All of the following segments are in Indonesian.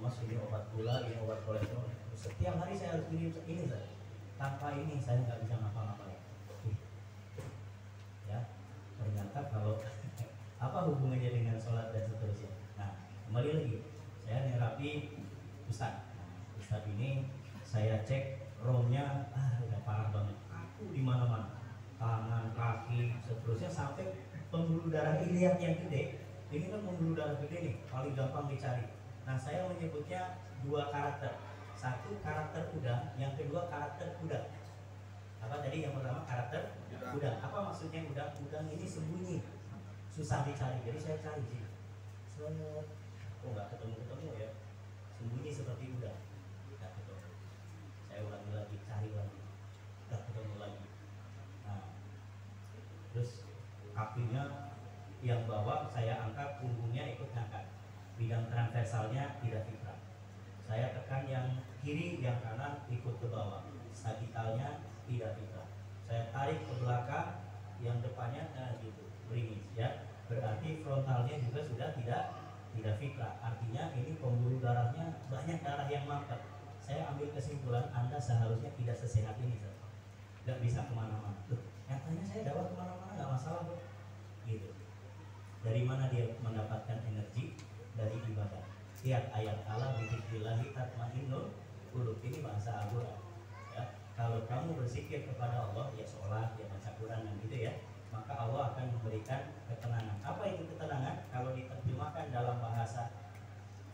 mas ini obat gula, ini obat kolesterol. Setiap hari saya harus minum ini saja. Tanpa ini saya nggak bisa ngapa-ngapain. Ya, ternyata kalau apa hubungannya dengan sholat dan seterusnya. Nah, kembali lagi, saya nerapi Ustadz. Nah, Ustadz ini saya cek romnya, udah parah banget. Aku di mana-mana, tangan, kaki, seterusnya sampai pembuluh darah iliak yang gede. Ini kan pembuluh darah gede nih, paling gampang dicari. Nah, saya menyebutnya dua karakter. Satu karakter udang, yang kedua karakter kuda. Apa tadi yang pertama karakter udang? Apa maksudnya udang? Udang ini sembunyi, susah dicari. Jadi saya cari sih. Oh nggak ketemu ya. Sembunyi seperti udang. Nggak ketemu. Saya ulangi lagi, cari lagi. Nggak ketemu lagi. Nah, terus kakinya yang bawah saya angkat, punggungnya ikut ngangkat. Bidang transversalnya tidak fitrah. Saya tekan yang kiri, yang kanan ikut ke bawah. Sagitalnya tidak fitrah. Saya tarik ke belakang, yang depannya gitu, berimis ya. Berarti frontalnya juga sudah tidak fitrah. Artinya ini pembuluh darahnya banyak darah yang mampet. Saya ambil kesimpulan Anda seharusnya tidak sesehat ini, nggak bisa kemana-mana. Nyatanya saya dapat kemana-mana nggak masalah bro. Gitu. Dari mana dia mendapatkan energi? Dari ibadah. Lihat ayat Allah bidzikrillahi tatmainnul qulub, ini bahasa Al-Qur'an. Ya, kalau kamu berzikir kepada Allah, ya sholat, ya baca Quran dan gitu ya, maka Allah akan memberikan ketenangan. Apa itu ketenangan? Kalau diterjemahkan dalam bahasa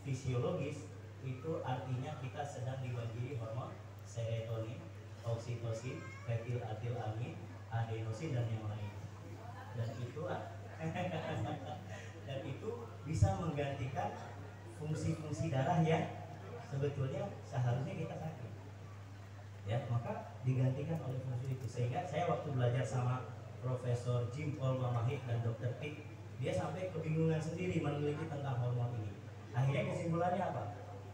fisiologis, itu artinya kita sedang dibanjiri hormon serotonin, oksitosin, fetilamin, adenosin dan yang lain. Dan itu dan itu bisa menggantikan fungsi-fungsi darah yang sebetulnya seharusnya kita sakit. Ya, maka digantikan oleh fungsi itu. Sehingga saya waktu belajar sama Profesor Jim Paul Mamahit dan Dr. Pitt, dia sampai kebingungan sendiri meneliti tentang hormon ini. Akhirnya kesimpulannya apa?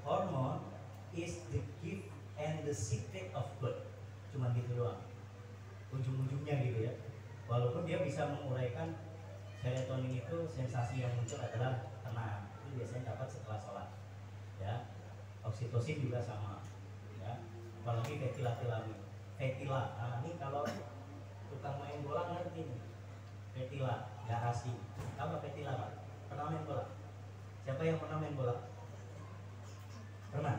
Hormon is the gift and the secret of God. Cuma gitu doang. Ujung-ujungnya gitu ya. Walaupun dia bisa menguraikan serotonin itu, sensasi yang muncul adalah tenang. Itu biasanya dapat setelah sholat. Ya. Oksitosin juga sama. Ya. Apalagi fetilamin. Nah, ini kalau tukang main bola ngerti nih. Fetila, garasi. Apa fetila Pak? Pernah main bola? Siapa yang pernah main bola? Pernah?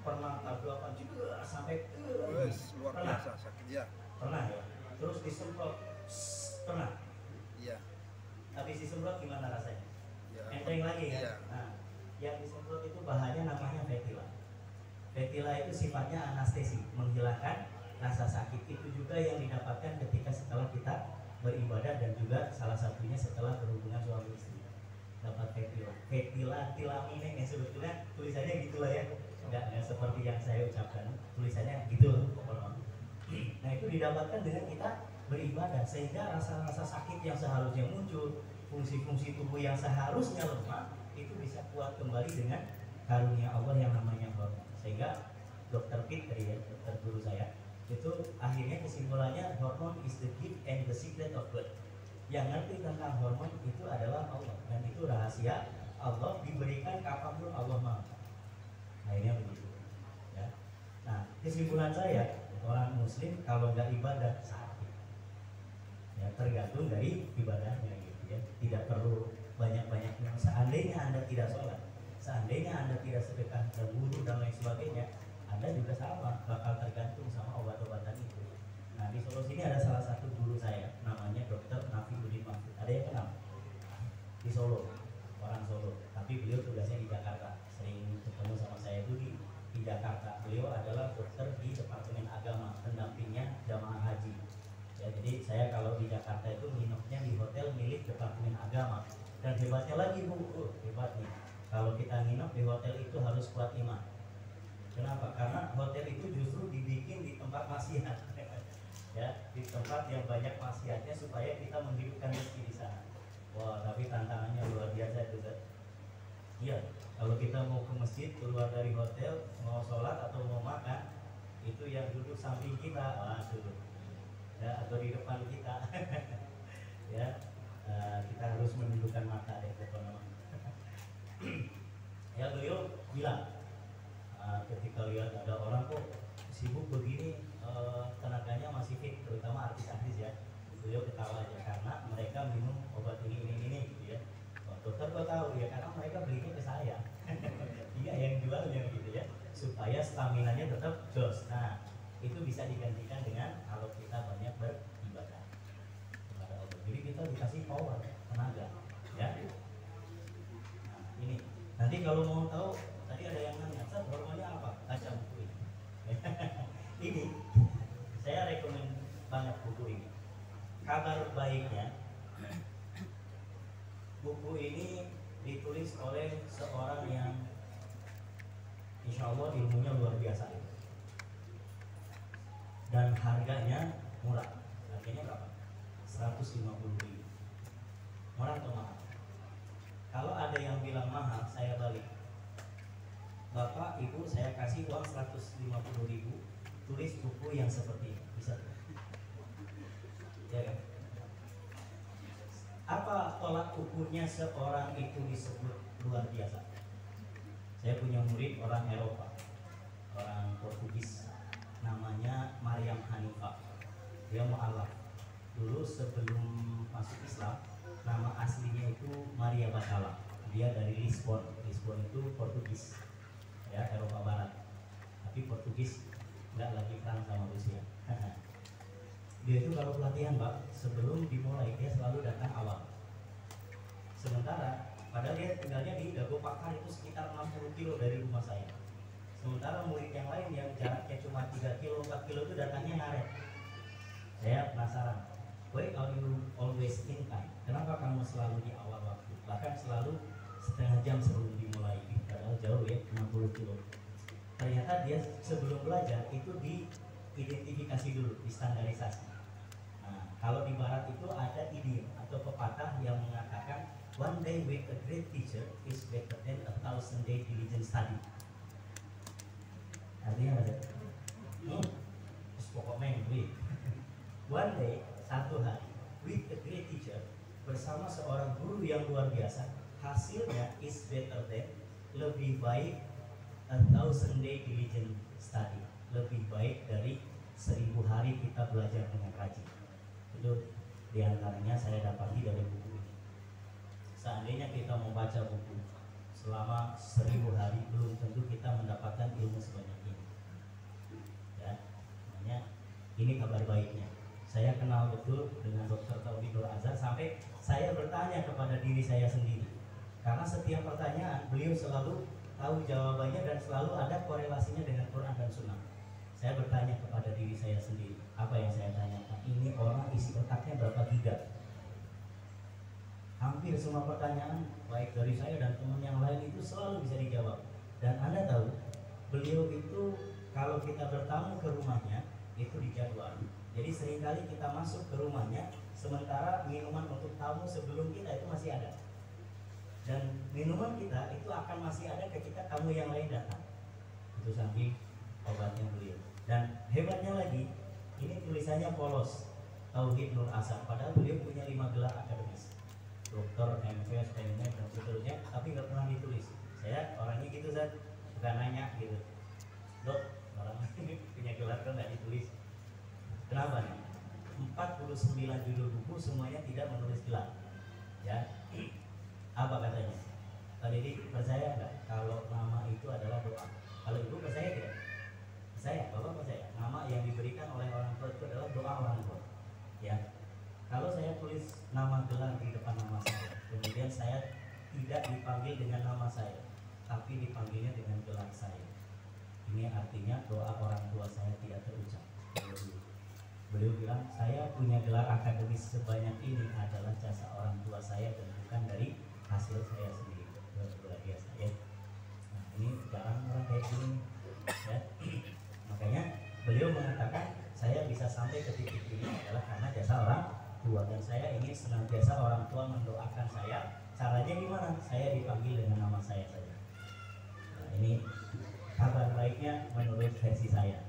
Pernah tabrakan juga sampai luar biasa sakit ya. Pernah ya? Terus disemprot. Pernah? Iya. Habis disemprot gimana rasanya? Ya. Enteng lagi kan? Iya. Nah, yang disemprot itu bahannya namanya fetila. Fetila itu sifatnya anestesi, menghilangkan rasa sakit. Itu juga yang didapatkan ketika setelah kita beribadah dan juga salah satunya setelah berhubungan suami istri. Dapat fetilamin yang sebetulnya tulisannya gitulah ya. Enggak seperti yang saya ucapkan. Tulisannya gitu. Nah, itu didapatkan dengan kita beribadah, sehingga rasa-rasa sakit yang seharusnya muncul, fungsi-fungsi tubuh yang seharusnya lemah, itu bisa kuat kembali dengan karunia Allah yang namanya hormon. Sehingga Dr. Pitt tadi ya, dokter guru saya, itu akhirnya kesimpulannya hormon is the gift and the secret of God. Yang ngerti tentang hormon itu adalah Allah, dan itu rahasia Allah, diberikan kapanpun Allah mau. Akhirnya begitu ya. Nah, kesimpulan saya, orang muslim kalau nggak ibadah sakit ya, tergantung dari ibadahnya gitu ya. Tidak perlu banyak-banyak. Seandainya Anda tidak sholat, seandainya Anda tidak sedekah dan wudu dan lain sebagainya, Anda juga sama, bakal tergantung sama obat-obatan itu. Nah, di Solo sini ada salah satu guru saya, namanya Dr. Nafiuddin Mahfud. Ada yang kenal? Di Solo, orang Solo, tapi beliau tugasnya di Jakarta. Sering ketemu sama saya itu di Jakarta. Beliau adalah dokter di Departemen Agama, pendampingnya jamaah haji. Ya, jadi saya kalau di Jakarta itu nginepnya di hotel milik Departemen Agama. Dan hebatnya lagi Bu, hebat nih. Kalau kita nginep di hotel itu harus kuat iman. Kenapa? Karena hotel itu justru dibikin di tempat maksiat. Ya, di tempat yang banyak maksiatnya supaya kita menghidupkan rezeki di sana. Wah, tapi tantangannya luar biasa itu, Zat. Iya, kalau kita mau ke masjid, keluar dari hotel, mau sholat atau mau makan, itu yang duduk samping kita, waduh, ya, atau di depan kita, ya, kita harus menundukkan mata deh, pokoknya. Ya, beliau bilang, ketika lihat ada orang kok sibuk begini, tenaganya masih fit, terutama artis-artis ya. Beliau ketawa aja karena mereka minum obat ini gitu ya. Oh, dokter kok tahu ya, karena mereka belinya ke saya. Iya yang jualnya gitu ya, supaya staminanya tetap jos. Nah itu bisa digantikan dengan kalau kita banyak beribadah kepada Allah. Jadi kita dikasih power, tenaga ya. Nah ini nanti kalau mau tahu, tadi ada yang nanya, Ustaz hormonnya apa? Baca buku ini. Ini saya rekomen banget buku ini. Kabar baiknya, buku ini ditulis oleh seorang yang insya Allah ilmunya luar biasa dan harganya murah. Harganya berapa? 150.000. Murah atau mahal? Kalau ada yang bilang mahal, saya balik. Bapak, Ibu, saya kasih uang 150.000, tulis buku yang seperti ini. Bisa? Ya kan? Apa tolak ukurnya seorang itu disebut luar biasa? Saya punya murid orang Eropa, orang Portugis, namanya Maryam Hanifah. Dia mu'alaf. Dulu sebelum masuk Islam, nama aslinya itu Maria Batala. Dia dari Lisbon. Lisbon itu Portugis, ya, Eropa Barat. Tapi Portugis nggak lagi perang sama Rusia. Dia itu kalau pelatihan, Pak, sebelum dimulai dia selalu datang awal. Sementara padahal dia tinggalnya di Dago Pakar, itu sekitar 60 kilo dari rumah saya. Sementara murid yang lain yang jaraknya cuma 3 kilo, 4 kilo itu datangnya ngaret. Saya penasaran, why are you always in time? Kenapa kamu selalu di awal waktu? Bahkan selalu setengah jam sebelum dimulai. Padahal jauh ya, 60 kilo. Ternyata dia sebelum belajar itu diidentifikasi dulu, distandarisasi. Nah, kalau di barat itu ada idiom atau pepatah yang mengatakan one day with a great teacher is better than 1,000 day diligent study. Artinya apa? Pokoknya yang one day, satu hari, with a great teacher, bersama seorang guru yang luar biasa, hasilnya is better than, lebih baik 1,000 day diligent study, lebih baik dari 1000 hari kita belajar dengan rajin. Itu diantaranya saya dapati dari buku ini. Seandainya kita membaca buku selama 1000 hari, belum tentu kita mendapatkan ilmu sebanyak ini. Ya, makanya ini kabar baiknya. Saya kenal betul dengan Dr. Tauhid Nur Azhar sampai saya bertanya kepada diri saya sendiri. Karena setiap pertanyaan beliau selalu tahu jawabannya dan selalu ada korelasinya dengan Quran dan Sunnah. Saya bertanya kepada diri saya sendiri. Apa yang saya tanyakan? Ini orang isi otaknya berapa giga? Hampir semua pertanyaan baik dari saya dan teman yang lain itu selalu bisa dijawab. Dan Anda tahu, beliau itu kalau kita bertamu ke rumahnya itu dijadwal. Jadi seringkali kita masuk ke rumahnya, sementara minuman untuk tamu sebelum kita itu masih ada. Dan minuman kita itu akan masih ada ketika tamu yang lain datang. Itu saking obatnya beliau. Dan hebatnya lagi, ini tulisannya polos, Tauhid Nur Azhar. Padahal beliau punya 5 gelar akademis, doktor, MPhil, MNet dan seterusnya, tapi nggak pernah ditulis. Saya orangnya gitu, Zat, suka nanya gitu, Dok, orang ini punya gelar kan nggak ditulis. Kenapa nih? 49 judul buku semuanya tidak menulis gelar. Ya, apa katanya? Tadi ini percaya nggak kalau nama itu adalah doa? Kalau ibu percaya tidak? Saya, bapak percaya. Nama yang diberikan oleh orang tua itu adalah doa orang tua. Ya, kalau saya tulis nama gelar di depan nama saya, kemudian saya tidak dipanggil dengan nama saya, tapi dipanggilnya dengan gelar saya, ini artinya doa orang tua saya tidak terucap. Beliau bilang, saya punya gelar akademis sebanyak ini adalah jasa orang tua saya dan bukan dari hasil saya sendiri. Luar biasa ya. Nah, ini jarang orang kayak gini ya. Makanya beliau mengatakan saya bisa sampai ke titik ini adalah karena jasa orang tua, dan saya ingin senantiasa orang tua mendoakan saya. Caranya gimana? Saya dipanggil dengan nama saya saja. Nah, ini kabar baiknya menurut versi saya.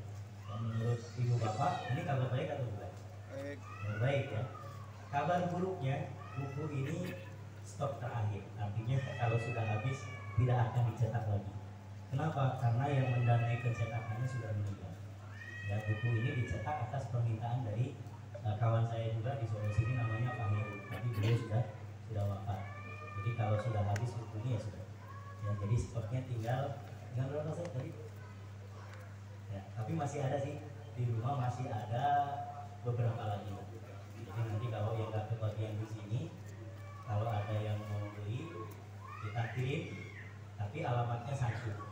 Dan menurut ibu bapak, ini kabar baik atau bukan? Baik. Baik ya. Kabar buruknya, buku ini stok terakhir. Artinya kalau sudah habis tidak akan dicetak lagi. Kenapa? Karena yang mendanai pencetakannya sudah meninggal. Ya, buku ini dicetak atas permintaan dari kawan saya juga di Solo sini, namanya Pak Heru, tapi beliau sudah wafat. Jadi kalau sudah habis bukunya ya sudah. Ya, jadi stoknya tinggal berapa saya tadi? Ya, tapi masih ada sih di rumah, masih ada beberapa lagi. Jadi nanti kalau yang nggak kebagian di sini, kalau ada yang mau beli kita kirim, tapi alamatnya satu.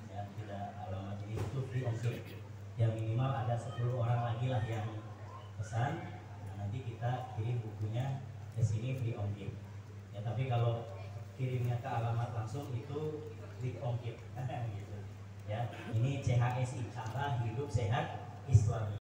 Ya, tidak alamat ini itu free ongkir. Yang minimal ada 10 orang lagi lah yang pesan. Nah, nanti kita kirim bukunya ke sini free ongkir. Ya, tapi kalau kirimnya ke alamat langsung itu free ongkir. Gitu. Ya, ini CHSI, Cara Hidup Sehat Islami.